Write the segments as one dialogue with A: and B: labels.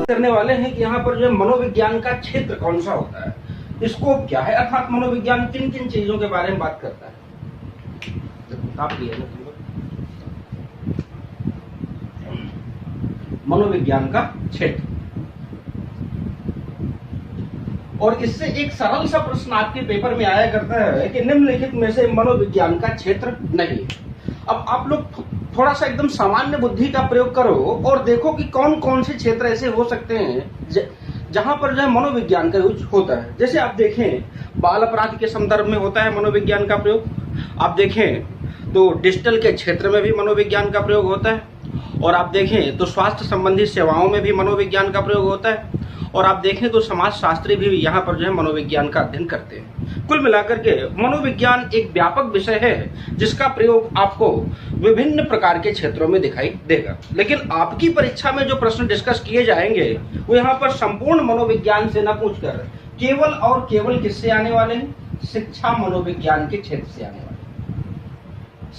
A: करने वाले हैं कि यहाँ पर जो मनोविज्ञान का क्षेत्र कौन सा होता है, स्कोप क्या है, अर्थात मनोविज्ञान किन किन चीजों के बारे में बात करता है। मनोविज्ञान का क्षेत्र, और इससे एक सरल सा प्रश्न आपके पेपर में आया करता है कि निम्नलिखित में से मनोविज्ञान का क्षेत्र नहीं। अब आप लोग थोड़ा सा एकदम सामान्य बुद्धि का प्रयोग करो और देखो कि कौन कौन से क्षेत्र ऐसे हो सकते हैं जहां पर जो है मनोविज्ञान का यूज होता है। जैसे आप देखें, बाल अपराध के संदर्भ में होता है मनोविज्ञान का प्रयोग। आप देखें तो डिजिटल के क्षेत्र में भी मनोविज्ञान का प्रयोग होता है, और आप देखें तो स्वास्थ्य संबंधी सेवाओं में भी मनोविज्ञान का प्रयोग होता है, और आप देखें तो समाजशास्त्री भी यहाँ पर जो है मनोविज्ञान का अध्ययन करते हैं। कुल मिलाकर के मनोविज्ञान एक व्यापक विषय है जिसका प्रयोग आपको विभिन्न प्रकार के क्षेत्रों में दिखाई देगा। लेकिन आपकी परीक्षा में जो प्रश्न डिस्कस किए जाएंगे वो यहाँ पर संपूर्ण मनोविज्ञान से न पूछकर केवल और केवल किससे आने वाले हैं, शिक्षा मनोविज्ञान के क्षेत्र से आने वाले।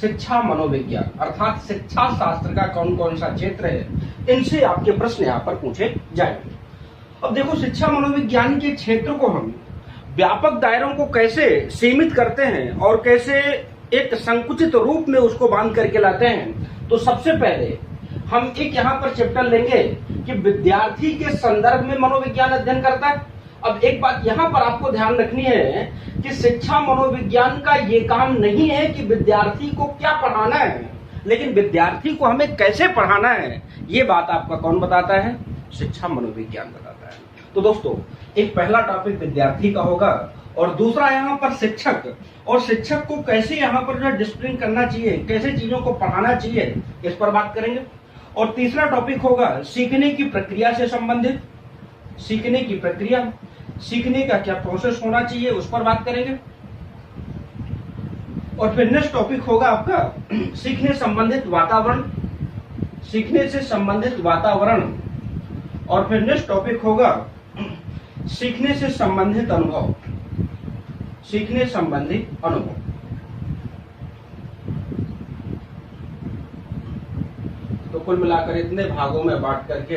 A: शिक्षा मनोविज्ञान अर्थात शिक्षा शास्त्र का कौन कौन सा क्षेत्र है, इनसे आपके प्रश्न यहाँ पर पूछे जाएंगे। अब देखो, शिक्षा मनोविज्ञान के क्षेत्र को हम व्यापक दायरों को कैसे सीमित करते हैं और कैसे एक संकुचित रूप में उसको बांध करके लाते हैं। तो सबसे पहले हम एक यहाँ पर चैप्टर लेंगे कि विद्यार्थी के संदर्भ में मनोविज्ञान अध्ययन करता है। अब एक बात यहाँ पर आपको ध्यान रखनी है कि शिक्षा मनोविज्ञान का ये काम नहीं है कि विद्यार्थी को क्या पढ़ाना है, लेकिन विद्यार्थी को हमें कैसे पढ़ाना है, ये बात आपका कौन बताता है, शिक्षा मनोविज्ञान बताता है। तो दोस्तों, एक पहला टॉपिक विद्यार्थी का होगा और दूसरा यहाँ पर शिक्षक, और शिक्षक को कैसे यहाँ पर जो डिसिप्लिन करना चाहिए, कैसे चीजों को पढ़ाना चाहिए, इस पर बात करेंगे। और तीसरा टॉपिक होगा सीखने की प्रक्रिया से संबंधित, सीखने की प्रक्रिया, सीखने का क्या प्रोसेस होना चाहिए, उस पर बात करेंगे। और फिर नेक्स्ट टॉपिक होगा आपका सीखने संबंधित वातावरण, सीखने से संबंधित वातावरण। और फिर नेक्स्ट टॉपिक होगा सीखने से संबंधित अनुभव, सीखने संबंधित अनुभव। तो कुल मिलाकर इतने भागों में बांट करके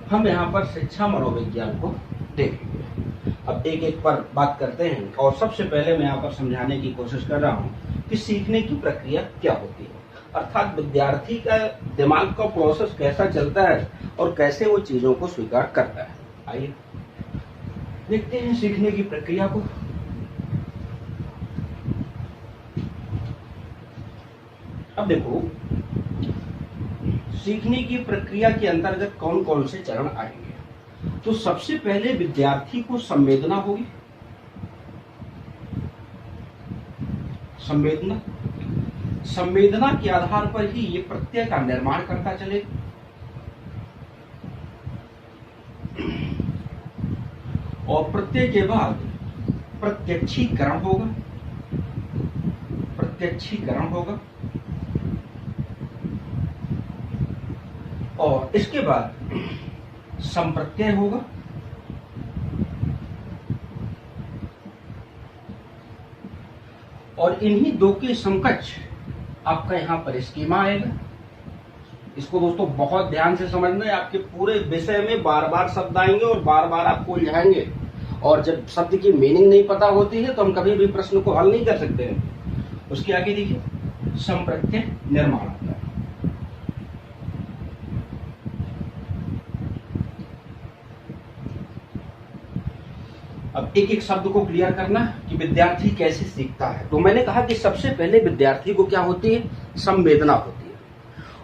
A: हम यहाँ पर शिक्षा मनोविज्ञान को देखेंगे। अब एक एक पर बात करते हैं, और सबसे पहले मैं यहाँ पर समझाने की कोशिश कर रहा हूँ कि सीखने की प्रक्रिया क्या होती है, अर्थात विद्यार्थी का दिमाग का प्रोसेस कैसा चलता है और कैसे वो चीजों को स्वीकार करता है। आइए देखते हैं सीखने की प्रक्रिया को। अब देखो, सीखने की प्रक्रिया के अंतर्गत कौन कौन से चरण आएंगे। तो सबसे पहले विद्यार्थी को संवेदना होगी, संवेदना, संवेदना के आधार पर ही ये प्रत्यय का निर्माण करता चलेगा। और प्रत्यय के बाद प्रत्यक्षीकरण होगा, प्रत्यक्षीकरण होगा, और इसके बाद संप्रत्यय होगा, और इन्हीं दो के समकक्ष आपका यहाँ पर स्कीमा आएगा। इसको दोस्तों बहुत ध्यान से समझना है, आपके पूरे विषय में बार बार शब्द आएंगे और बार बार आपको उलझाएंगे, और जब शब्द की मीनिंग नहीं पता होती है तो हम कभी भी प्रश्न को हल नहीं कर सकते हैं। उसके आगे देखिए संप्रत्यय निर्माण होता है। अब एक एक शब्द को क्लियर करना कि विद्यार्थी कैसे सीखता है। तो मैंने कहा कि सबसे पहले विद्यार्थी को क्या होती है, संवेदना होती है,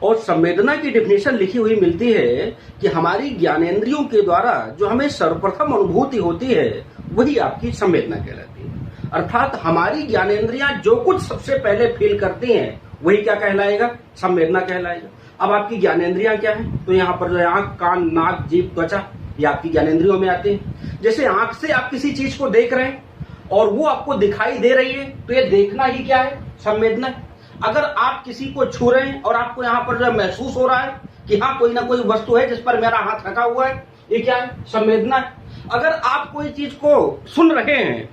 A: और संवेदना की डेफिनेशन लिखी हुई मिलती है कि हमारी ज्ञानेंद्रियों के द्वारा जो हमें सर्वप्रथम अनुभूति होती है वही आपकी संवेदना कहलाती है। अर्थात हमारी ज्ञानेंद्रियां जो कुछ सबसे पहले फील करती हैं वही क्या कहलाएगा, संवेदना कहलाएगा। अब आपकी ज्ञानेंद्रियां क्या है, तो यहाँ पर जो है आंख, कान, नाक, जीभ, त्वचा, ये आपकी ज्ञानेंद्रियों में आते हैं। जैसे आंख से आप किसी चीज को देख रहे हैं और वो आपको दिखाई दे रही है, तो ये देखना ही क्या है, संवेदना है। अगर आप किसी को छू रहे हैं और आपको यहाँ पर जो महसूस हो रहा है कि हाँ कोई ना कोई वस्तु है जिस पर मेरा हाथ रखा हुआ है, ये क्या है, संवेदना है। अगर आप कोई चीज को सुन रहे हैं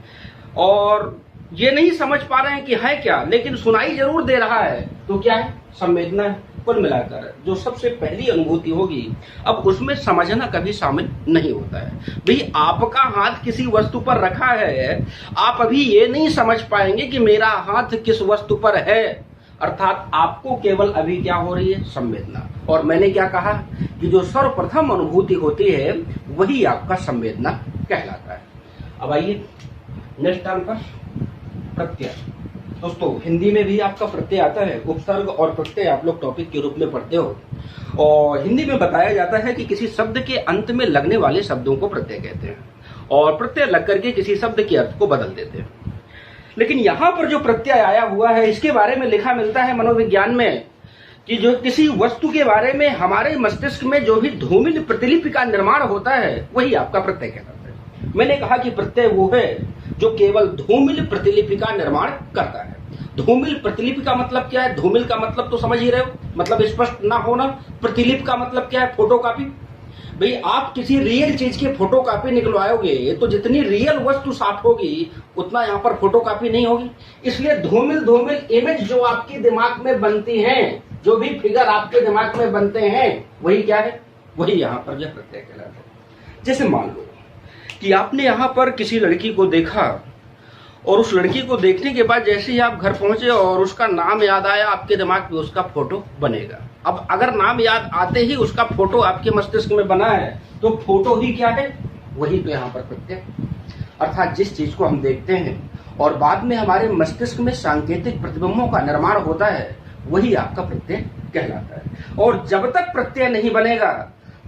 A: और ये नहीं समझ पा रहे हैं कि है क्या, लेकिन सुनाई जरूर दे रहा है, तो क्या है? संवेदना है। कुल मिलाकर जो सबसे पहली अनुभूति होगी, अब उसमें समझना कभी शामिल नहीं होता है। भाई आपका हाथ किसी वस्तु पर रखा है, आप अभी ये नहीं समझ पाएंगे कि मेरा हाथ किस वस्तु पर है, अर्थात आपको केवल अभी क्या हो रही है? संवेदना। और मैंने क्या कहा कि जो सर्वप्रथम अनुभूति होती है वही आपका संवेदना कहलाता है। अब आइए नेक्स्ट टर्म पर प्रत्यय। दोस्तों हिंदी में भी आपका प्रत्यय आता है, उपसर्ग और प्रत्यय आप लोग टॉपिक के रूप में पढ़ते हो, और हिंदी में बताया जाता है कि किसी शब्द के अंत में लगने वाले शब्दों को प्रत्यय कहते हैं, और प्रत्यय लग करके किसी शब्द के अर्थ को बदल देते हैं। लेकिन यहां पर जो प्रत्यय आया हुआ है, इसके बारे में लिखा मिलता है मनोविज्ञान में कि जो किसी वस्तु के बारे में हमारे मस्तिष्क में जो भी धूमिल प्रतिलिपि का निर्माण होता है वही आपका प्रत्यय कहलाता है। मैंने कहा कि प्रत्यय वो है जो केवल धूमिल प्रतिलिपि का निर्माण करता है। धूमिल प्रतिलिपि का मतलब क्या है? धूमिल का मतलब तो समझ ही रहे हो, मतलब स्पष्ट ना होना। प्रतिलिपि का मतलब क्या है? फोटोकॉपी। भाई आप किसी रियल चीज की फोटोकॉपी निकलवाओगे तो जितनी रियल वस्तु साफ होगी उतना यहाँ पर फोटोकॉपी नहीं होगी। इसलिए धूमिल इमेज जो आपके दिमाग में बनती है, जो भी फिगर आपके दिमाग में बनते हैं वही क्या है? वही यहाँ पर जो प्रत्यय कहलाता है। जैसे मान लो कि आपने यहाँ पर किसी लड़की को देखा, और उस लड़की को देखने के बाद जैसे ही आप घर पहुंचे और उसका नाम याद आया, आपके दिमाग में उसका फोटो बनेगा। अब अगर नाम याद आते ही उसका फोटो आपके मस्तिष्क में बना है तो फोटो ही क्या है? वही तो यहाँ पर प्रत्यय। अर्थात जिस चीज को हम देखते हैं और बाद में हमारे मस्तिष्क में सांकेतिक प्रतिबिंबों का निर्माण होता है वही आपका प्रत्यय कहलाता है। और जब तक प्रत्यय नहीं बनेगा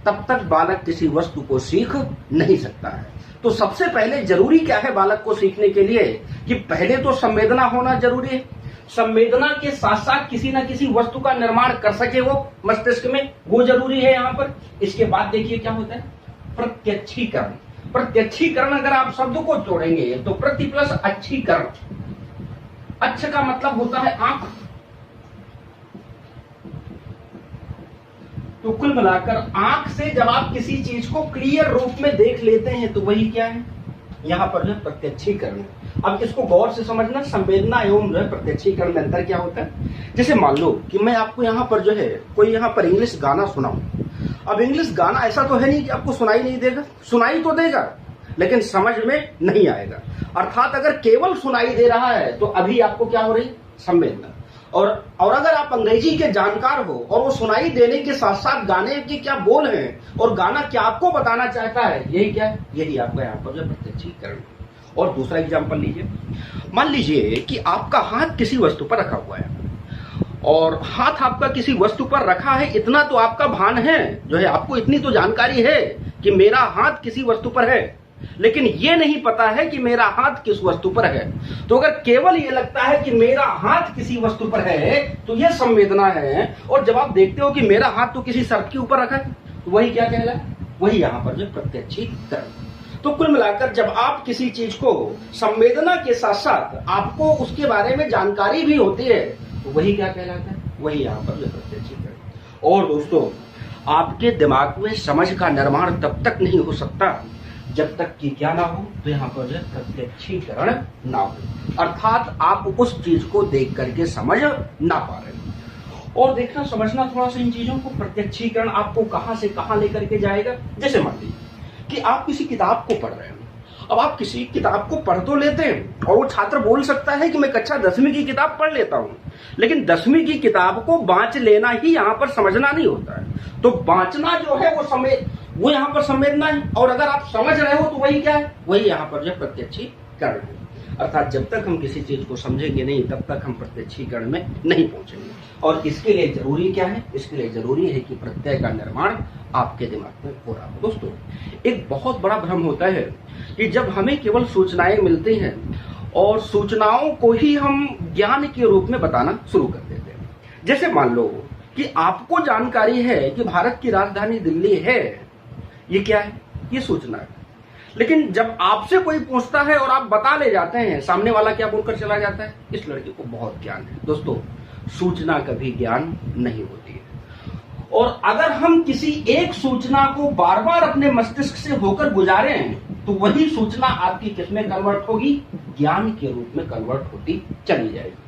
A: तब तक बालक किसी वस्तु को सीख नहीं सकता है। तो सबसे पहले जरूरी क्या है बालक को सीखने के लिए? कि पहले तो संवेदना होना जरूरी है। संवेदना के साथ साथ किसी न किसी वस्तु का निर्माण कर सके वो मस्तिष्क में, वो जरूरी है यहाँ पर। इसके बाद देखिए क्या होता है? प्रत्यक्षीकरण। प्रत्यक्षीकरण अगर आप शब्द को जोड़ेंगे तो प्रति प्लस अच्छीकरण। अच्छ का मतलब होता है आंख। तो कुल मिलाकर आंख से जब आप किसी चीज को क्लियर रूप में देख लेते हैं तो वही क्या है? यहाँ पर जो है प्रत्यक्षीकरण। अब इसको गौर से समझना, संवेदना एवं जो है प्रत्यक्षीकरण में अंतर क्या होता है। जैसे मान लो कि मैं आपको यहाँ पर जो है कोई यहाँ पर इंग्लिश गाना सुनाऊं। अब इंग्लिश गाना ऐसा तो है नहीं कि आपको सुनाई नहीं देगा, सुनाई तो देगा लेकिन समझ में नहीं आएगा। अर्थात अगर केवल सुनाई दे रहा है तो अभी आपको क्या हो रही? संवेदना। और अगर आप अंग्रेजी के जानकार हो और वो सुनाई देने के साथ साथ गाने के क्या बोल हैं और गाना क्या आपको बताना चाहता है, यही क्या है? यही आपका यहाँ पर जो प्रत्यक्षीकरण। और दूसरा एग्जांपल लीजिए, मान लीजिए कि आपका हाथ किसी वस्तु पर रखा हुआ है, और हाथ आपका किसी वस्तु पर रखा है, इतना तो आपका भान है जो है, आपको इतनी तो जानकारी है कि मेरा हाथ किसी वस्तु पर है, लेकिन ये नहीं पता है कि मेरा हाथ किस वस्तु पर है। तो अगर केवल ये लगता है कि मेरा हाथ किसी वस्तु पर है तो ये संवेदना है, और जब आप देखते हो कि मेरा हाथ तो किसी सर्प के ऊपर रखा है तो वही क्या कहलाए? वही यहाँ पर जो प्रत्यक्षीकरण। तो कुल मिलाकर जब आप किसी चीज को संवेदना के साथ साथ आपको उसके बारे में जानकारी भी होती है तो वही क्या कहलाता है? वही यहाँ पर जो प्रत्यक्षीकरण। और दोस्तों आपके दिमाग में समझ का निर्माण तब तक नहीं हो सकता जब तक कि क्या ना हो, तो यहाँ पर जो प्रत्यक्षीकरण ना हो, अर्थात आप उस चीज को देख करके समझ ना पा रहे। और देखना समझना थोड़ा सा इन चीजों को, प्रत्यक्षीकरण आपको कहां से कहां लेकर के जाएगा। जैसे मान लीजिए कि आप किसी किताब को पढ़ रहे हैं। अब आप किसी किताब को पढ़ तो लेते हैं और वो छात्र बोल सकता है कि मैं कक्षा 10वीं की किताब पढ़ लेता हूं, लेकिन 10वीं की किताब को बांच लेना ही यहाँ पर समझना नहीं होता है। तो बांचना जो है वो यहाँ पर संवेदना है, और अगर आप समझ रहे हो तो वही क्या है? वही यहाँ पर जो प्रत्यक्षीकरण है। अर्थात जब तक हम किसी चीज को समझेंगे नहीं तब तक हम प्रत्यक्षीकरण में नहीं पहुंचेंगे। और इसके लिए जरूरी क्या है? इसके लिए जरूरी है कि प्रत्यय का निर्माण आपके दिमाग में हो रहा हो। दोस्तों एक बहुत बड़ा भ्रम होता है कि जब हमें केवल सूचनाएं मिलती हैं और सूचनाओं को ही हम ज्ञान के रूप में बताना शुरू कर देते हैं। जैसे मान लो कि आपको जानकारी है कि भारत की राजधानी दिल्ली है, ये क्या है? ये सूचना है। लेकिन जब आपसे कोई पूछता है और आप बता ले जाते हैं, सामने वाला क्या बोलकर चला जाता है? इस लड़के को बहुत ज्ञान है। दोस्तों सूचना कभी ज्ञान नहीं होती है। और अगर हम किसी एक सूचना को बार बार अपने मस्तिष्क से होकर गुजारें तो वही सूचना आपकी किसमें कन्वर्ट होगी? ज्ञान के रूप में कन्वर्ट होती चली जाएगी।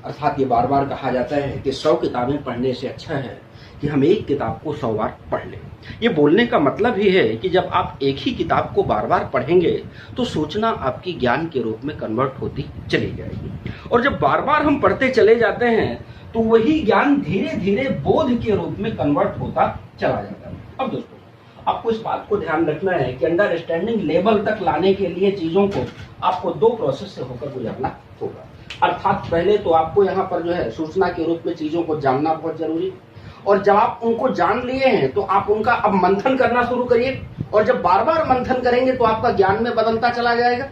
A: अर्थात ये बार बार कहा जाता है कि 100 किताबें पढ़ने से अच्छा है कि हम एक किताब को 100 बार पढ़ लें। ये बोलने का मतलब ही है कि जब आप एक ही किताब को बार बार पढ़ेंगे तो सूचना आपकी ज्ञान के रूप में कन्वर्ट होती चली जाएगी, और जब बार बार हम पढ़ते चले जाते हैं तो वही ज्ञान धीरे धीरे बोध के रूप में कन्वर्ट होता चला जाता है। अब दोस्तों, आपको इस बात को ध्यान रखना है कि अंडरस्टैंडिंग लेवल तक लाने के लिए चीजों को आपको 2 प्रोसेस से होकर गुजरना होगा। अर्थात पहले तो आपको यहाँ पर जो है सूचना के रूप में चीजों को जानना बहुत जरूरी है, और जब आप उनको जान लिए हैं तो आप उनका अब मंथन करना शुरू करिए, और जब बार बार मंथन करेंगे तो आपका ज्ञान में बदलता चला जाएगा,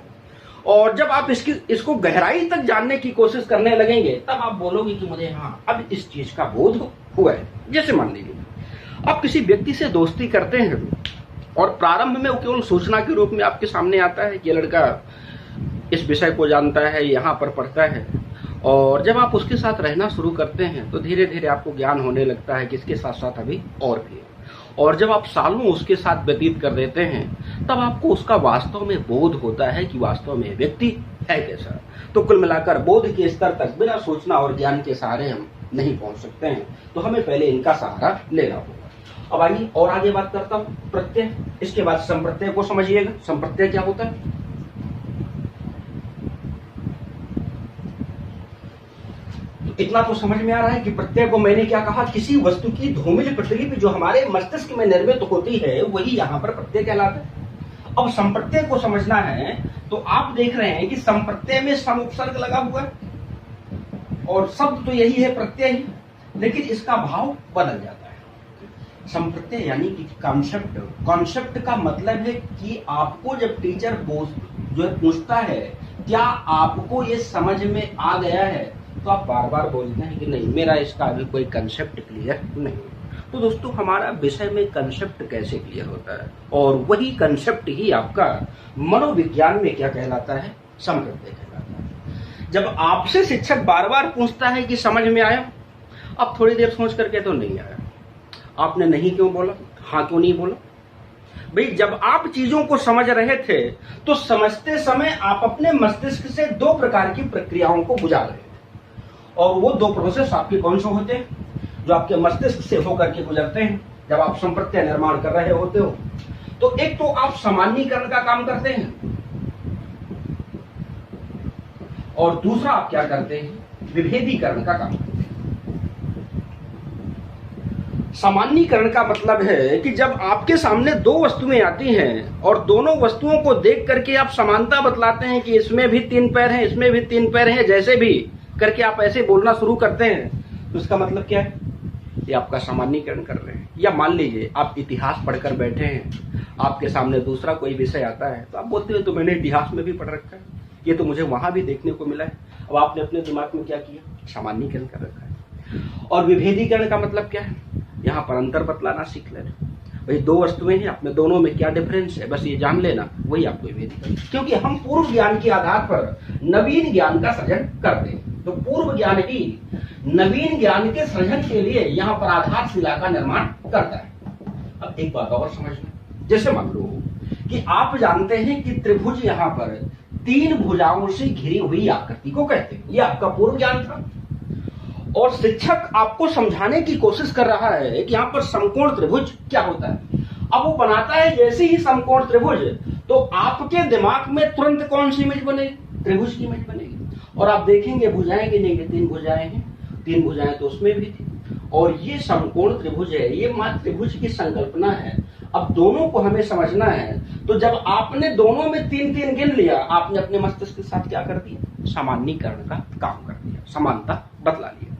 A: और जब आप इसको गहराई तक जानने की कोशिश करने लगेंगे तब आप बोलोगे कि मुझे हाँ अब इस चीज का बोध हुआ है। जैसे मान लीजिए आप किसी व्यक्ति से दोस्ती करते हैं और प्रारंभ में वो केवल सूचना के रूप में आपके सामने आता है कि ये लड़का इस विषय को जानता है, यहाँ पर पढ़ता है, और जब आप उसके साथ रहना शुरू करते हैं तो धीरे धीरे आपको ज्ञान होने लगता है कि इसके साथ साथ अभी और भी है, और जब आप सालों उसके साथ व्यतीत कर देते हैं तब आपको उसका वास्तव में बोध होता है कि वास्तव में व्यक्ति है कैसा। तो कुल मिलाकर बोध के स्तर तक बिना सूचना और ज्ञान के सहारे हम नहीं पहुंच सकते हैं, तो हमें पहले इनका सहारा लेना होगा। अब आइए और आगे बात करता हूं प्रत्यय, इसके बाद संप्रत्यय को समझिएगा। संप्रत्यय क्या होता है? इतना तो समझ में आ रहा है कि प्रत्यय को मैंने क्या कहा, किसी वस्तु की धूमिल प्रतिलिपि जो हमारे मस्तिष्क में निर्मित होती है वही यहाँ पर प्रत्यय कहलाता है। अब संप्रत्यय को समझना है तो आप देख रहे हैं कि संप्रत्यय में सम उपसर्ग लगा हुआ है, और शब्द तो यही है प्रत्यय ही, लेकिन इसका भाव बदल जाता है। संप्रत्यय यानी कि कॉन्सेप्ट। कॉन्सेप्ट का मतलब है कि आपको जब टीचर जो है पूछता है क्या आपको ये समझ में आ गया है, तो आप बार बार बोलते हैं कि नहीं मेरा इसका अभी कोई कंसेप्ट क्लियर नहीं। तो दोस्तों, हमारा विषय में कंसेप्ट कैसे क्लियर होता है, और वही कंसेप्ट ही आपका मनोविज्ञान में क्या कहलाता है, संप्रत्यय कहलाता है। जब आपसे शिक्षक बार बार पूछता है कि समझ में आया, अब थोड़ी देर सोच करके तो नहीं आया, आपने नहीं क्यों बोला, हाँ क्यों नहीं बोला? भाई जब आप चीजों को समझ रहे थे तो समझते समय आप अपने मस्तिष्क से 2 प्रकार की प्रक्रियाओं को गुजार रहे थे, और वो 2 प्रोसेस आपके कौन से होते हैं जो आपके मस्तिष्क से होकर के गुजरते हैं जब आप संप्रत्यय निर्माण कर रहे होते हो। तो एक तो आप सामान्यीकरण का काम करते हैं, और दूसरा आप क्या करते हैं, विभेदीकरण का काम करते हैं। सामान्यीकरण का मतलब है कि जब आपके सामने 2 वस्तुएं आती हैं और दोनों वस्तुओं को देख करके आप समानता बतलाते हैं कि इसमें भी 3 पैर हैं, इसमें भी 3 पैर हैं, जैसे भी करके आप ऐसे बोलना शुरू करते हैं, तो इसका मतलब क्या है, ये आपका सामान्यीकरण कर रहे हैं। या मान लीजिए आप इतिहास पढ़कर बैठे हैं, आपके सामने दूसरा कोई विषय आता है तो आप बोलते हैं तो मैंने इतिहास में भी पढ़ रखा है, ये तो मुझे वहां भी देखने को मिला है। अब आपने अपने दिमाग में क्या किया, सामान्यीकरण कर रखा है। और विभेदीकरण का मतलब क्या है, यहाँ पर अंतर बतलाना सीख लेना। भाई 2 वस्तुएं हैं, अपने दोनों में क्या डिफरेंस है, बस ये जान लेना, वही आपको विभेदीकरण। क्योंकि हम पूर्व ज्ञान के आधार पर नवीन ज्ञान का सृजन करते हैं, तो पूर्व ज्ञान ही नवीन ज्ञान के सृजन के लिए यहाँ पर आधारशिला का निर्माण करता है। अब एक बात और समझना, जैसे मान लो कि आप जानते हैं कि त्रिभुज यहाँ पर 3 भुजाओं से घिरी हुई आकृति को कहते हैं, ये आपका पूर्व ज्ञान था, और शिक्षक आपको समझाने की कोशिश कर रहा है कि यहाँ पर समकोण त्रिभुज क्या होता है। अब वो बनाता है जैसे ही समकोण त्रिभुज, तो आपके दिमाग में तुरंत कौन सी इमेज बनेगी, त्रिभुज की इमेज बनेगी, और आप देखेंगे भुजाएं गिनेंगे, 3 भुजाएं हैं, 3 भुजाएं तो उसमें भी थी, और ये समकोण त्रिभुज है, ये मात्र त्रिभुज की संकल्पना है। अब दोनों को हमें समझना है, तो जब आपने दोनों में 3-3 गिन लिया, आपने अपने मस्तिष्क के साथ क्या कर दिया, सामान्यीकरण का काम कर दिया, समानता बतला लिया।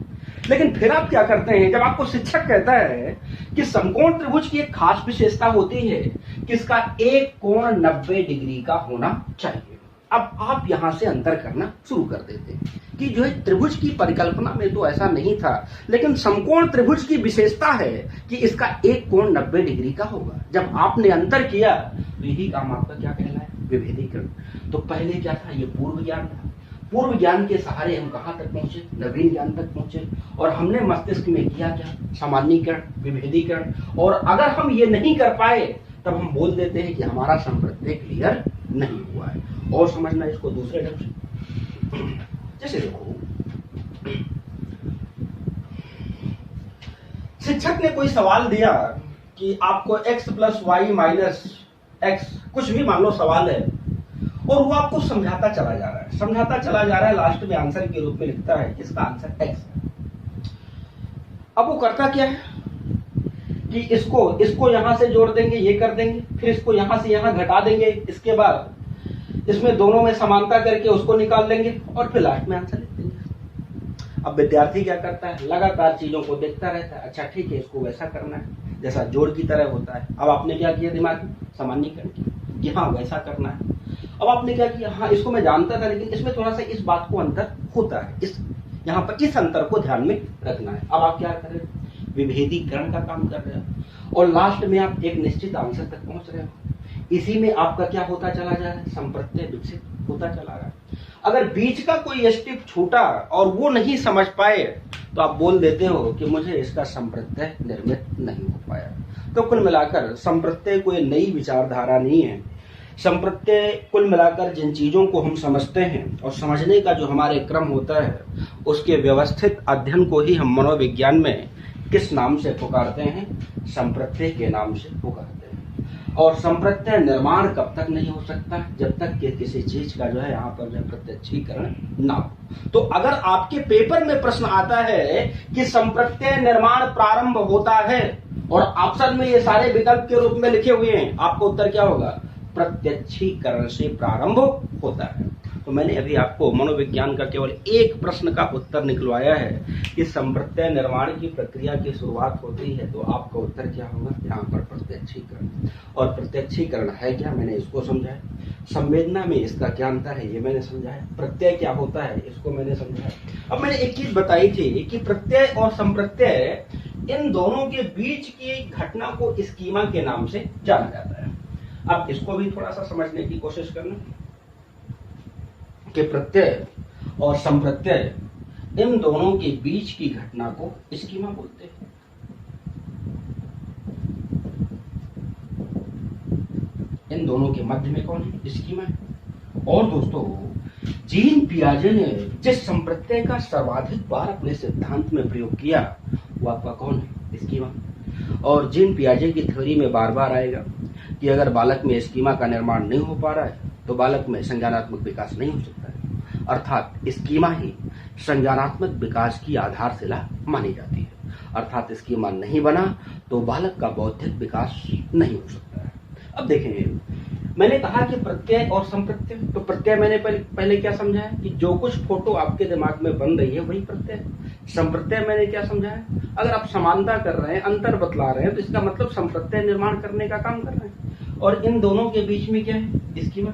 A: लेकिन फिर आप क्या करते हैं, जब आपको शिक्षक कहता है कि समकोण त्रिभुज की एक खास विशेषता होती है कि इसका एक कोण 90 डिग्री का होना चाहिए। अब आप यहां से अंतर करना शुरू कर देते हैं कि जो है त्रिभुज की परिकल्पना में तो ऐसा नहीं था, लेकिन समकोण त्रिभुज की विशेषता है कि इसका एक कोण 90 डिग्री का होगा। जब आपने अंतर किया तो यही काम आपका क्या कहलाया, विभेदीकरण। तो पहले क्या था, ये पूर्व ज्ञान था। पूर्व ज्ञान के सहारे हम कहां तक पहुंचे, नवीन ज्ञान तक पहुंचे, और हमने मस्तिष्क में किया क्या, सामान्यीकरण, विभेदीकरण। और अगर हम ये नहीं कर पाए तब हम बोल देते हैं कि हमारा संप्रत्यय क्लियर नहीं हुआ है। और समझना इसको दूसरे ढंग से, जैसे देखो, शिक्षक ने कोई सवाल दिया कि आपको x plus y minus x, कुछ भी मान लो सवाल है, और वो आपको समझाता चला जा रहा है, लास्ट में आंसर के रूप में लिखता है इसका आंसर x है। अब वो करता क्या है कि इसको यहां से जोड़ देंगे, ये कर देंगे, फिर इसको यहां से यहां घटा देंगे, इसके बाद इसमें दोनों में समानता करके उसको निकाल लेंगे और फिर लास्ट में आंसर लिख देंगे। अब विद्यार्थी क्या करता है, लगातार चीजों को देखता रहता है, अच्छा ठीक है इसको वैसा करना है जैसा जोड़ की तरह होता है। अब आपने क्या किया, दिमाग में सामान्यीकरण किया कि हाँ वैसा करना है। अब आपने क्या किया, हाँ इसको मैं जानता था लेकिन इसमें थोड़ा सा इस बात को अंतर होता है, इस यहाँ पर इस अंतर को ध्यान में रखना है। अब आप क्या कर रहे हो, विभेदीकरण का काम कर रहे हो और लास्ट में आप एक निश्चित आंसर तक पहुंच रहे हो। इसी में आपका क्या होता चला जा रहा है, संप्रत्यय विकसित होता चला रहा है। अगर बीच का कोई स्टेप छूटा और वो नहीं समझ पाए तो आप बोल देते हो कि मुझे इसका संप्रत्यय निर्मित नहीं हो पाया। तो कुल मिलाकर संप्रत्यय कोई नई विचारधारा नहीं है। संप्रत्यय कुल मिलाकर जिन चीजों को हम समझते हैं और समझने का जो हमारे क्रम होता है उसके व्यवस्थित अध्ययन को ही हम मनोविज्ञान में किस नाम से पुकारते हैं, संप्रत्यय के नाम से पुकारते हैं। और संप्रत्यय निर्माण कब तक नहीं हो सकता, जब तक कि किसी चीज का जो है यहाँ पर जो प्रत्यक्षीकरण ना हो। तो अगर आपके पेपर में प्रश्न आता है कि संप्रत्यय निर्माण प्रारंभ होता है और ऑप्शन में ये सारे विकल्प के रूप में लिखे हुए हैं, आपको उत्तर क्या होगा, प्रत्यक्षीकरण से प्रारंभ होता है। तो मैंने अभी आपको मनोविज्ञान का केवल एक प्रश्न का उत्तर निकलवाया है कि संप्रत्यय निर्माण की प्रक्रिया की शुरुआत होती है, तो आपका उत्तर क्या होगा, यहाँ पर प्रत्यक्षीकरण। और प्रत्यक्षीकरण है क्या, मैंने इसको समझाया। संवेदना में इसका क्या अंतर है, ये मैंने समझाया। प्रत्यय क्या होता है, इसको मैंने समझाया। अब मैंने एक चीज बताई थी कि प्रत्यय और संप्रत्यय इन दोनों के बीच की घटना को स्कीमा के नाम से जाना जाता है। अब इसको भी थोड़ा सा समझने की कोशिश करना कि प्रत्यय और संप्रत्यय इन दोनों के बीच की घटना को स्कीमा बोलते हैं। इन दोनों के मध्य में कौन है, स्कीमा है। और दोस्तों, जीन पियाजे ने जिस संप्रत्यय का सर्वाधिक बार अपने सिद्धांत में प्रयोग किया वो आपका कौन है, स्कीमा। और जीन पियाजे की थ्योरी में बार बार आएगा कि अगर बालक में स्कीमा का निर्माण नहीं हो पा रहा है तो बालक में संज्ञानात्मक विकास नहीं हो सकता है। अर्थात स्कीमा ही संज्ञानात्मक विकास की आधारशिला मानी जाती है। अर्थात स्कीमा नहीं बना तो बालक का बौद्धिक विकास नहीं हो सकता है। अब देखें, मैंने कहा कि प्रत्यय और संप्रत्यय, तो प्रत्यय मैंने पहले क्या समझाया कि जो कुछ फोटो आपके दिमाग में बन रही है वही प्रत्यय। संप्रत्यय मैंने क्या समझाया, अगर आप समानता कर रहे हैं, अंतर बतला रहे हैं, तो इसका मतलब संप्रत्यय निर्माण करने का काम कर रहे हैं। और इन दोनों के बीच में क्या है, स्कीमा।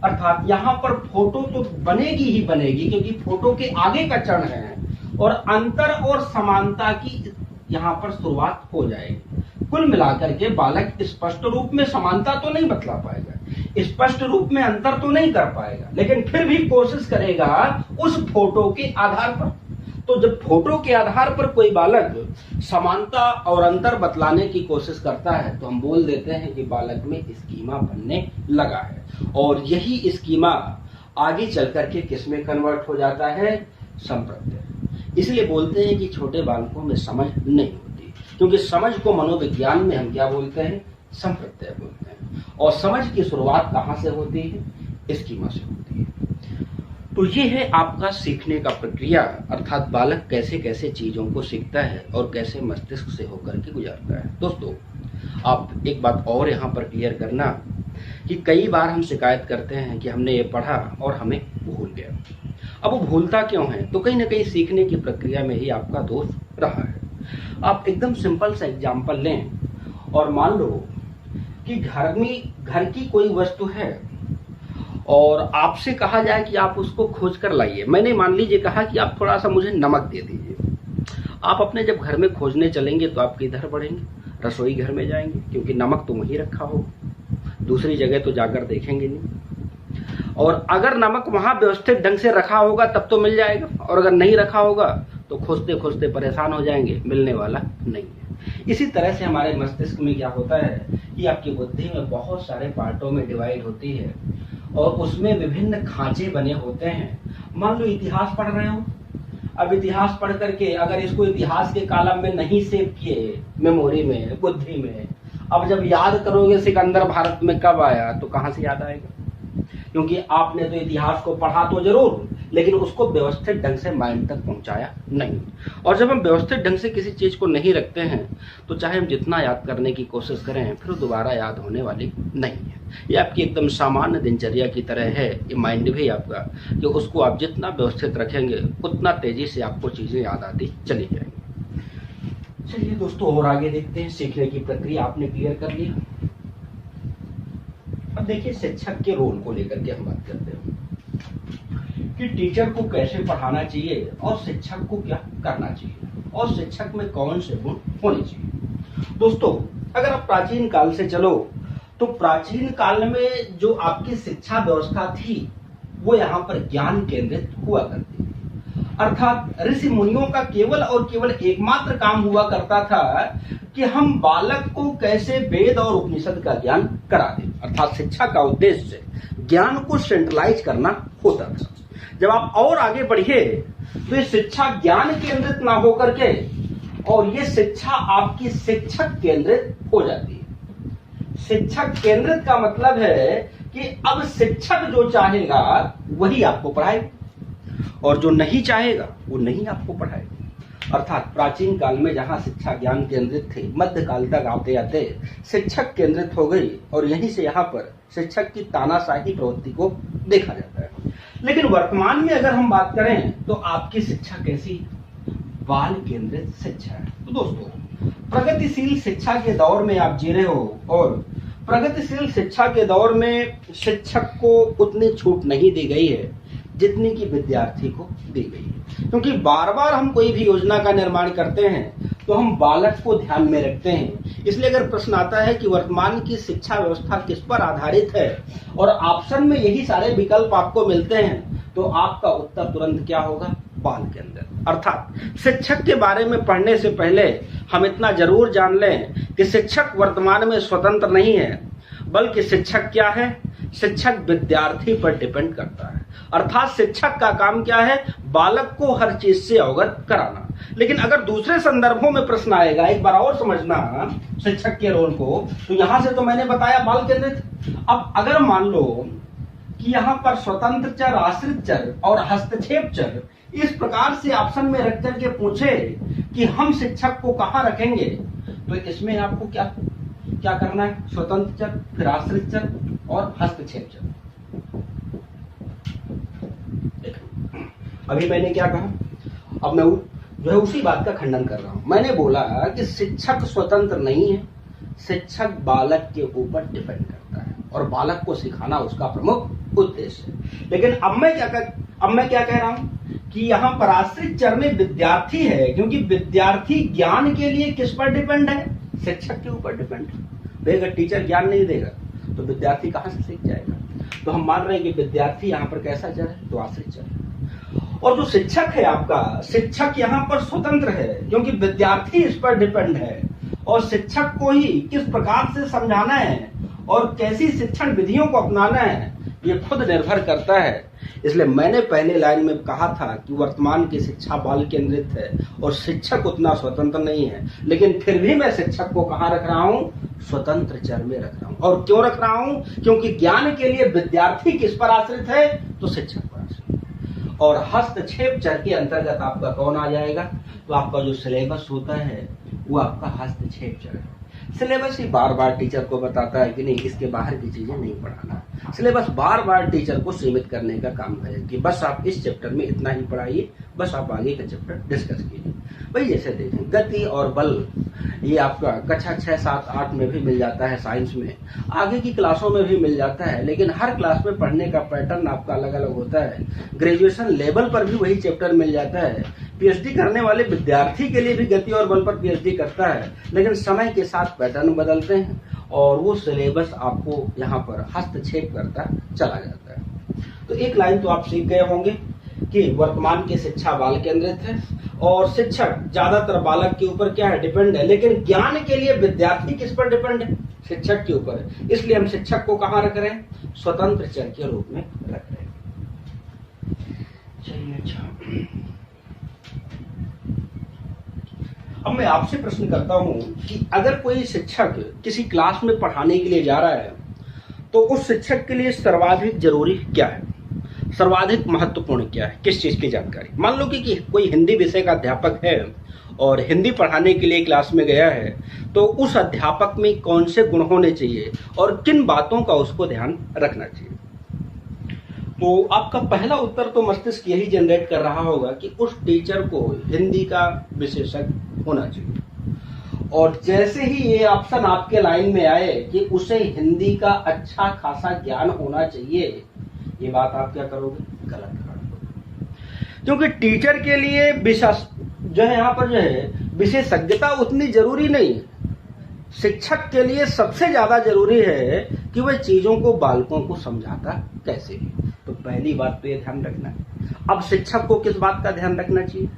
A: अर्थात यहाँ पर फोटो तो बनेगी ही बनेगी क्योंकि फोटो के आगे का चरण है और अंतर और समानता की यहाँ पर शुरुआत हो जाएगी। कुल मिलाकर के बालक स्पष्ट रूप में समानता तो नहीं बतला पाएगा, स्पष्ट रूप में अंतर तो नहीं कर पाएगा, लेकिन फिर भी कोशिश करेगा उस फोटो के आधार पर। तो जब फोटो के आधार पर कोई बालक समानता और अंतर बतलाने की कोशिश करता है तो हम बोल देते हैं कि बालक में स्कीमा बनने लगा है। और यही स्कीमा आगे चल करके किस में कन्वर्ट हो जाता है, संप्रत्यय। इसलिए बोलते हैं कि छोटे बालकों में समझ नहीं होती, क्योंकि समझ को मनोविज्ञान में हम क्या बोलते हैं, संप्रत्यय बोलते हैं। और समझ की शुरुआत कहाँ से होती है, स्कीमा से होती है। तो ये है आपका सीखने का प्रक्रिया, अर्थात बालक कैसे कैसे चीजों को सीखता है और कैसे मस्तिष्क से होकर के गुजरता है। दोस्तों, आप एक बात और यहाँ पर क्लियर करना कि कई बार हम शिकायत करते हैं कि हमने ये पढ़ा और हमें भूल गया। अब वो भूलता क्यों है, तो कहीं ना कहीं सीखने की प्रक्रिया में ही आपका दोष रहा है। आप एकदम सिंपल सा एग्जाम्पल लें और मान लो कि घर की कोई वस्तु है और आपसे कहा जाए कि आप उसको खोज कर लाइए। मैंने मान लीजिए कहा कि आप थोड़ा सा मुझे नमक दे दीजिए। आप अपने जब घर में खोजने चलेंगे तो आप किधर बढ़ेंगे, रसोई घर में जाएंगे, क्योंकि नमक तो वहीं रखा हो, दूसरी जगह तो जाकर देखेंगे नहीं। और अगर नमक वहां व्यवस्थित ढंग से रखा होगा तब तो मिल जाएगा, और अगर नहीं रखा होगा तो खोजते खोजते परेशान हो जाएंगे, मिलने वाला नहीं है। इसी तरह से हमारे मस्तिष्क में क्या होता है कि आपकी बुद्धि में बहुत सारे पार्टों में डिवाइड होती है और उसमें विभिन्न खांचे बने होते हैं मान लो इतिहास पढ़ रहे हो, अब इतिहास पढ़ करके अगर इसको इतिहास के कॉलम में नहीं सेव किए मेमोरी में, बुद्धि में, अब जब याद करोगे सिकंदर भारत में कब आया तो कहां से याद आएगा? क्योंकि आपने तो इतिहास को पढ़ा तो जरूर, लेकिन उसको व्यवस्थित ढंग से माइंड तक पहुंचाया नहीं। और जब हम व्यवस्थित ढंग से किसी चीज को नहीं रखते हैं तो चाहे हम जितना याद करने की कोशिश करें फिर दोबारा याद होने वाली नहीं है। ये आपकी एकदम सामान्य दिनचर्या की तरह है ये माइंड भी आपका, कि उसको आप जितना व्यवस्थित रखेंगे उतना तेजी से आपको चीजें याद आती चली जाएंगी। चलिए दोस्तों और आगे देखते हैं। सीखने की प्रक्रिया आपने क्लियर कर लिया। अब देखिए शिक्षक के रोल को लेकर के हम बात करते हैं कि टीचर को कैसे पढ़ाना चाहिए और शिक्षक को क्या करना चाहिए और शिक्षक में कौन से गुण होने चाहिए। दोस्तों अगर आप प्राचीन काल से चलो तो प्राचीन काल में जो आपकी शिक्षा व्यवस्था थी वो यहाँ पर ज्ञान केंद्रित हुआ करती थी, अर्थात ऋषि मुनियों का केवल और केवल एकमात्र काम हुआ करता था कि हम बालक को कैसे वेद और उपनिषद का ज्ञान करा दें, अर्थात शिक्षा का उद्देश्य ज्ञान को सेंट्रलाइज करना होता था। जब आप और आगे बढ़िए तो ये शिक्षा ज्ञान केंद्रित ना होकर के और ये शिक्षा आपकी शिक्षक केंद्रित हो जाती है। शिक्षक केंद्रित का मतलब है कि अब शिक्षक जो चाहेगा वही आपको पढ़ाएगा और जो नहीं चाहेगा वो नहीं आपको पढ़ाएगा। अर्थात प्राचीन काल में जहां शिक्षा ज्ञान केंद्रित थी, मध्यकाल तक आते आते शिक्षक केंद्रित हो गई और यहीं से यहाँ पर शिक्षक की तानाशाही प्रवृत्ति को देखा जाता है। लेकिन वर्तमान में अगर हम बात करें तो आपकी शिक्षा कैसी? बाल केंद्रित शिक्षा है। तो दोस्तों प्रगतिशील शिक्षा के दौर में आप जी रहे हो और प्रगतिशील शिक्षा के दौर में शिक्षक को उतनी छूट नहीं दी गई है जितनी की विद्यार्थी को दी गई है, क्योंकि बार बार हम कोई भी योजना का निर्माण करते हैं तो हम बालक को ध्यान में रखते हैं। इसलिए अगर प्रश्न आता है कि वर्तमान की शिक्षा व्यवस्था किस पर आधारित है और ऑप्शन में यही सारे विकल्प आपको मिलते हैं तो आपका उत्तर तुरंत क्या होगा? बाल के अंदर। अर्थात शिक्षक के बारे में पढ़ने से पहले हम इतना जरूर जान लें कि शिक्षक वर्तमान में स्वतंत्र नहीं है, बल्कि शिक्षक क्या है? शिक्षक विद्यार्थी पर डिपेंड करता है। अर्थात शिक्षक का काम क्या है? बालक को हर चीज से अवगत कराना। लेकिन अगर दूसरे संदर्भों में प्रश्न आएगा, एक बार और समझना शिक्षक के रोल को, तो यहां से तो मैंने बताया बाल केंद्रित। अब अगर मान लो कि यहाँ पर स्वतंत्र चर, आश्रित चर और हस्तक्षेप चर इस प्रकार से ऑप्शन में रख करके पूछे कि हम शिक्षक को कहाँ रखेंगे, तो इसमें आपको क्या क्या करना है? स्वतंत्र चर, फिर आश्रित चर और हस्तक्षेप चर। अभी मैंने क्या कहा? अब मैं जो है उसी बात का खंडन कर रहा हूं। मैंने बोला कि शिक्षक स्वतंत्र नहीं है, शिक्षक बालक के ऊपर डिपेंड करता है और बालक को सिखाना उसका प्रमुख उद्देश्य है। लेकिन अब मैं क्या कह रहा हूं कि यहाँ पर आश्रित चर में विद्यार्थी है, क्योंकि विद्यार्थी ज्ञान के लिए किस पर डिपेंड है? शिक्षक के ऊपर डिपेंड है। अगर टीचर ज्ञान नहीं देगा तो विद्यार्थी कहां से सीख जाएगा? तो हम मान रहे हैं कि विद्यार्थी यहाँ पर कैसा चर है? तो आश्रित चर है। और जो शिक्षक है आपका, शिक्षक यहाँ पर स्वतंत्र है क्योंकि विद्यार्थी इस पर डिपेंड है और शिक्षक को ही किस प्रकार से समझाना है और कैसी शिक्षण विधियों को अपनाना है ये खुद निर्भर करता है। इसलिए मैंने पहले लाइन में कहा था कि वर्तमान की शिक्षा बाल केंद्रित है और शिक्षक उतना स्वतंत्र नहीं है, लेकिन फिर भी मैं शिक्षक को कहाँ रख रहा हूँ? स्वतंत्र चर में रख रहा हूँ। और क्यों रख रहा हूँ? क्योंकि ज्ञान के लिए विद्यार्थी किस पर आश्रित है? तो शिक्षक पर आश्रित। और हस्तक्षेप चर के अंतर्गत आपका कौन आ जाएगा? तो आपका जो सिलेबस होता है वो आपका हस्तक्षेप चर है। सिलेबस ही बार बार टीचर को बताता है कि नहीं, इसके बाहर की चीजें नहीं पढ़ाना। सिलेबस बार बार टीचर को सीमित करने का काम करे कि बस आप इस चैप्टर में इतना ही पढ़ाइए, बस आप आगे का चैप्टर डिस्कस कीजिए। भाई जैसे देखें गति और बल, ये आपका कक्षा 6, 7, 8 में भी मिल जाता है, साइंस में आगे की क्लासों में भी मिल जाता है, लेकिन हर क्लास में पढ़ने का पैटर्न आपका अलग अलग होता है। ग्रेजुएशन लेवल पर भी वही चैप्टर मिल जाता है। पीएचडी करने वाले विद्यार्थी के लिए भी गति और बल पर पीएचडी करता है, लेकिन समय के साथ पैटर्न बदलते हैं और वो सिलेबस आपको यहाँ पर हस्तक्षेप करता चला जाता है। तो एक लाइन तो आप सीख गए होंगे कि वर्तमान की शिक्षा बाल केंद्रित है और शिक्षक ज्यादातर बालक के ऊपर क्या है? डिपेंड है। लेकिन ज्ञान के लिए विद्यार्थी किस पर डिपेंड है? शिक्षक के ऊपर। इसलिए हम शिक्षक को कहाँ रख रहे हैं? स्वतंत्र चर के रूप में रख रहे हैं। चलिए, अच्छा, अब मैं आपसे प्रश्न करता हूं कि अगर कोई शिक्षक किसी क्लास में पढ़ाने के लिए जा रहा है तो उस शिक्षक के लिए सर्वाधिक जरूरी क्या है, सर्वाधिक महत्वपूर्ण क्या है, किस चीज की जानकारी। मान लो कि कोई हिंदी विषय का अध्यापक है और हिंदी पढ़ाने के लिए क्लास में गया है, तो उस अध्यापक में कौन से गुण होने चाहिए और किन बातों का उसको ध्यान रखना चाहिए। तो आपका पहला उत्तर तो मस्तिष्क यही जनरेट कर रहा होगा कि उस टीचर को हिंदी का विशेषज्ञ होना चाहिए। और जैसे ही ये ऑप्शन आपके लाइन में आए कि उसे हिंदी का अच्छा खासा ज्ञान होना चाहिए, ये बात आप क्या करोगे, गलत करोगे। क्योंकि टीचर के लिए जो है यहाँ पर जो है विशेषज्ञता उतनी जरूरी नहीं है। शिक्षक के लिए सबसे ज्यादा जरूरी है कि वह चीजों को बालकों को समझाता कैसे है। तो पहली बात तो ये ध्यान रखना है। अब शिक्षक को किस बात का ध्यान रखना चाहिए,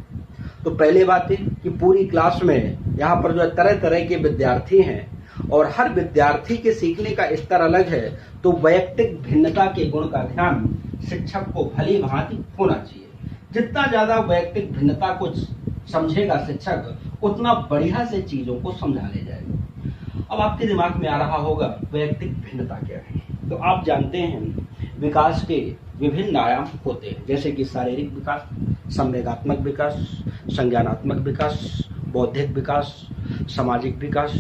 A: तो पहले बात है कि पूरी क्लास में यहाँ पर जो है तरह तरह के विद्यार्थी हैं और हर विद्यार्थी के सीखने का स्तर अलग है, तो वैयक्तिक भिन्नता के गुण का ध्यान शिक्षक को भली भांति होना चाहिए। जितना ज्यादा वैयक्तिक भिन्नता को समझेगा शिक्षक, उतना बढ़िया से चीजों को समझा ले जाएगा। अब आपके दिमाग में आ रहा होगा वैयक्तिक भिन्नता क्या है। तो आप जानते हैं विकास के विभिन्न आयाम होते हैं, जैसे कि शारीरिक विकास, संवेगात्मक विकास, संज्ञानात्मक विकास, बौद्धिक विकास, सामाजिक विकास,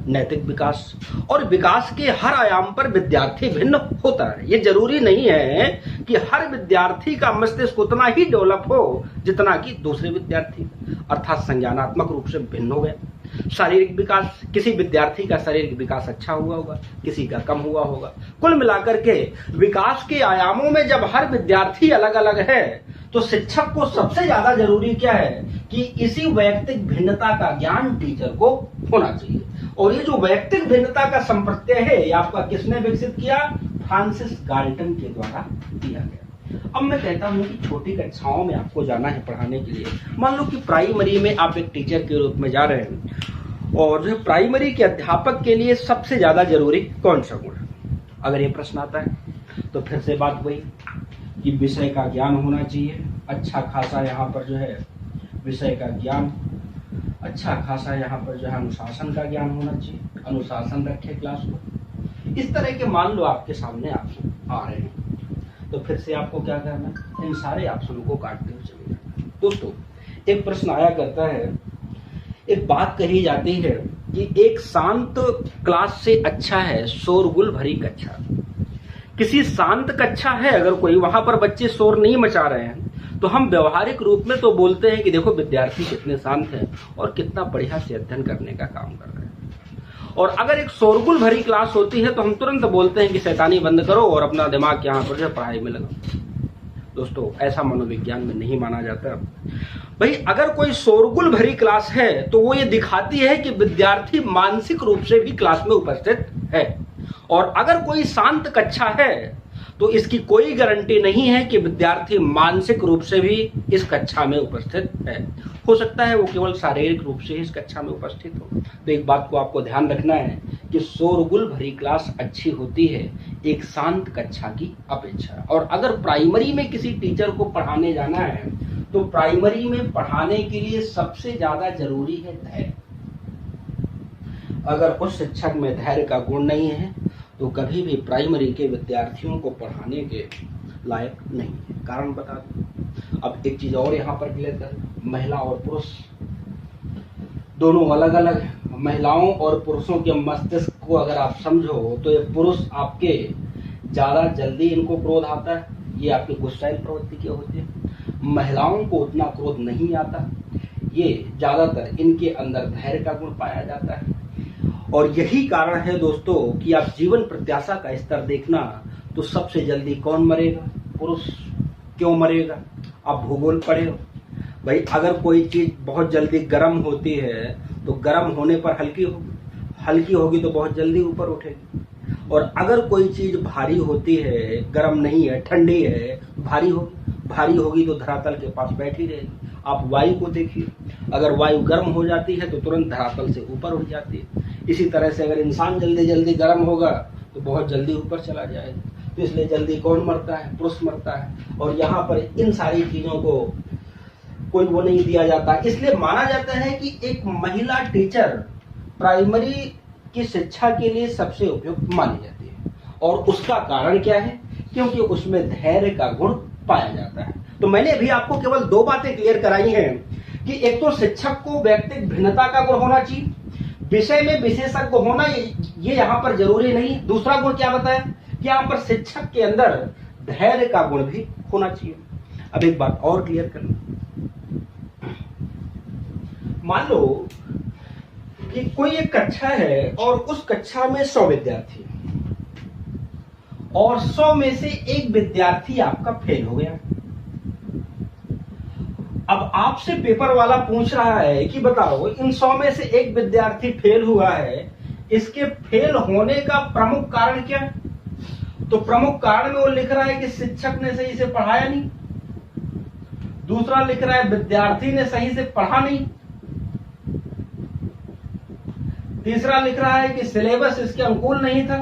A: नैतिक विकास। और विकास के हर आयाम पर विद्यार्थी भिन्न होता है। ये जरूरी नहीं है कि हर विद्यार्थी का मस्तिष्क उतना ही डेवलप हो जितना कि दूसरे विद्यार्थी, अर्थात संज्ञानात्मक रूप से भिन्न हो गया। शारीरिक विकास, किसी विद्यार्थी का शारीरिक विकास अच्छा हुआ होगा, किसी का कम हुआ होगा। कुल मिलाकर के विकास के आयामों में जब हर विद्यार्थी अलग अलग है, तो शिक्षक को सबसे ज्यादा जरूरी क्या है कि इसी वैयक्तिक भिन्नता का ज्ञान टीचर को होना चाहिए। और ये जो वैयक्तिक भिन्नता का संप्रत्यय है, ये आपका किसने विकसित किया, फ्रांसिस गाल्टन के द्वारा दिया गया। अब मैं कहता हूं कि छोटी कक्षाओं में आपको जाना है पढ़ाने के लिए। मान लो कि प्राइमरी में आप एक टीचर के रूप में जा रहे हैं और जो प्राइमरी के अध्यापक के लिए सबसे ज्यादा जरूरी कौन सा गुण है। अगर ये प्रश्न आता है तो फिर से बात वही कि विषय का ज्ञान होना चाहिए, अच्छा खासा यहाँ पर जो है विषय का ज्ञान, अच्छा खासा यहाँ पर जो है अनुशासन का ज्ञान होना चाहिए, अनुशासन रखे क्लास को। इस तरह के मान लो आपके सामने ऑप्शन आ रहे हैं, तो फिर से आपको क्या करना है, इन सारे ऑप्शनों को काटते हुए चले जाना। दोस्तों, एक प्रश्न आया करता है, एक बात कही जाती है कि एक शांत क्लास से अच्छा है शोरगुल भरी कक्षा। किसी शांत कक्षा है अगर कोई, वहां पर बच्चे शोर नहीं मचा रहे हैं, तो हम व्यवहारिक रूप में तो बोलते हैं कि देखो विद्यार्थी कितने शांत हैं और कितना बढ़िया से अध्ययन करने का काम कर रहे हैं। और अगर एक शोरगुल भरी क्लास होती है तो हम तुरंत बोलते हैं कि शैतानी बंद करो और अपना दिमाग यहाँ पर जो है पढ़ाई में लगाओ। दोस्तों, ऐसा मनोविज्ञान में नहीं माना जाता। भाई, अगर कोई शोरगुल भरी क्लास है तो वो ये दिखाती है कि विद्यार्थी मानसिक रूप से भी क्लास में उपस्थित है। और अगर कोई शांत कक्षा है तो इसकी कोई गारंटी नहीं है कि विद्यार्थी मानसिक रूप से भी इस कक्षा में उपस्थित है। हो सकता है वो केवल शारीरिक रूप से इस कक्षा में उपस्थित हो। तो एक बात को आपको ध्यान रखना है कि शोरगुल भरी क्लास अच्छी होती है एक शांत कक्षा की अपेक्षा। और अगर प्राइमरी में किसी टीचर को पढ़ाने जाना है तो प्राइमरी में पढ़ाने के लिए सबसे ज्यादा जरूरी है धैर्य। अगर उस शिक्षक में धैर्य का गुण नहीं है तो कभी भी प्राइमरी के विद्यार्थियों को पढ़ाने के लायक नहीं है। कारण बता दूं। अब एक चीज और यहाँ पर क्लियर कर, महिला और पुरुष दोनों अलग अलग हैं। महिलाओं और पुरुषों के मस्तिष्क को अगर आप समझो तो ये पुरुष आपके ज्यादा जल्दी इनको क्रोध आता है, ये आपकी गुस्सैल प्रवृत्ति की होती है। महिलाओं को उतना क्रोध नहीं आता, ये ज्यादातर इनके अंदर धैर्य का गुण पाया जाता है। और यही कारण है दोस्तों कि आप जीवन प्रत्याशा का स्तर देखना तो सबसे जल्दी कौन मरेगा, पुरुष। क्यों मरेगा, आप भूगोल पढ़े हो भाई। अगर कोई चीज बहुत जल्दी गर्म होती है तो गर्म होने पर हल्की होगी तो बहुत जल्दी ऊपर उठेगी। और अगर कोई चीज भारी होती है, गर्म नहीं है, ठंडी है, भारी होगी तो धरातल के पास बैठी रहेगी। आप वायु को देखिए, अगर वायु गर्म हो जाती है तो तुरंत धरातल से ऊपर उठ जाती है। इसी तरह से अगर इंसान जल्दी जल्दी गर्म होगा तो बहुत जल्दी ऊपर चला जाएगा। तो इसलिए जल्दी कौन मरता है? पुरुष मरता है। और यहाँ पर इन सारी चीजों को कोई वो नहीं दिया जाता, इसलिए माना जाता है कि एक महिला टीचर प्राइमरी की शिक्षा के लिए सबसे उपयुक्त मानी जाती है। और उसका कारण क्या है? क्योंकि उसमें धैर्य का गुण पाया जाता है। तो मैंने अभी आपको केवल 2 बातें क्लियर कराई हैं कि एक तो शिक्षक को व्यक्तिगत भिन्नता का गुण होना चाहिए, विषय में विशेषज्ञ होना ये यहाँ पर जरूरी नहीं। दूसरा गुण क्या बताया कि यहाँ पर शिक्षक के अंदर धैर्य का गुण भी होना चाहिए। अब एक बात और क्लियर करना, मान लो कि कोई एक कक्षा है और उस कक्षा में 100 विद्यार्थी और 100 में से एक विद्यार्थी आपका फेल हो गया। अब आपसे पेपर वाला पूछ रहा है कि बताओ इन 100 में से एक विद्यार्थी फेल हुआ है, इसके फेल होने का प्रमुख कारण क्या है? तो प्रमुख कारण में वो लिख रहा है कि शिक्षक ने सही से पढ़ाया नहीं, दूसरा लिख रहा है विद्यार्थी ने सही से पढ़ा नहीं, तीसरा लिख रहा है कि सिलेबस इसके अनुकूल नहीं था।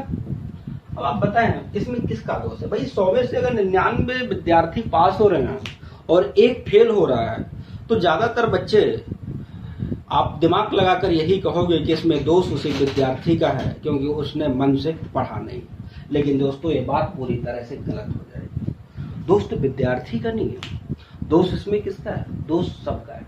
A: अब आप बताएं इसमें किसका दोष है? भाई 100 में से अगर 99 विद्यार्थी पास हो रहे हैं और एक फेल हो रहा है तो ज्यादातर बच्चे आप दिमाग लगाकर यही कहोगे कि इसमें दोष उसी विद्यार्थी का है क्योंकि उसने मन से पढ़ा नहीं। लेकिन दोस्तों ये बात पूरी तरह से गलत हो जाएगी। दोस्त विद्यार्थी का नहीं है, दोष इसमें किसका है? दोष सबका है।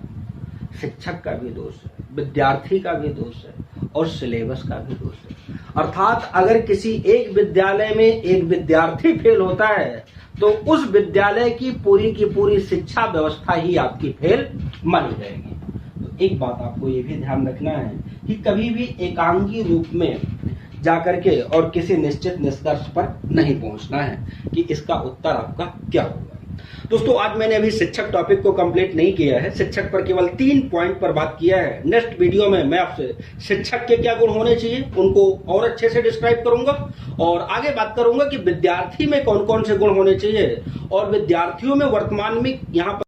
A: शिक्षक का भी दोष है, विद्यार्थी का भी दोष है और सिलेबस का भी दोष है। अर्थात अगर किसी एक विद्यालय में एक विद्यार्थी फेल होता है तो उस विद्यालय की पूरी शिक्षा व्यवस्था ही आपकी फेल मानी जाएगी। तो एक बात आपको ये भी ध्यान रखना है कि कभी भी एकांकी रूप में जाकर के और किसी निश्चित निष्कर्ष पर नहीं पहुंचना है कि इसका उत्तर आपका क्या होगा। दोस्तों आज मैंने अभी शिक्षक टॉपिक को कंप्लीट नहीं किया है, शिक्षक पर केवल 3 पॉइंट पर बात किया है। नेक्स्ट वीडियो में मैं आपसे शिक्षक के क्या गुण होने चाहिए उनको और अच्छे से डिस्क्राइब करूंगा और आगे बात करूंगा कि विद्यार्थी में कौन कौन से गुण होने चाहिए और विद्यार्थियों में वर्तमान में यहाँ पर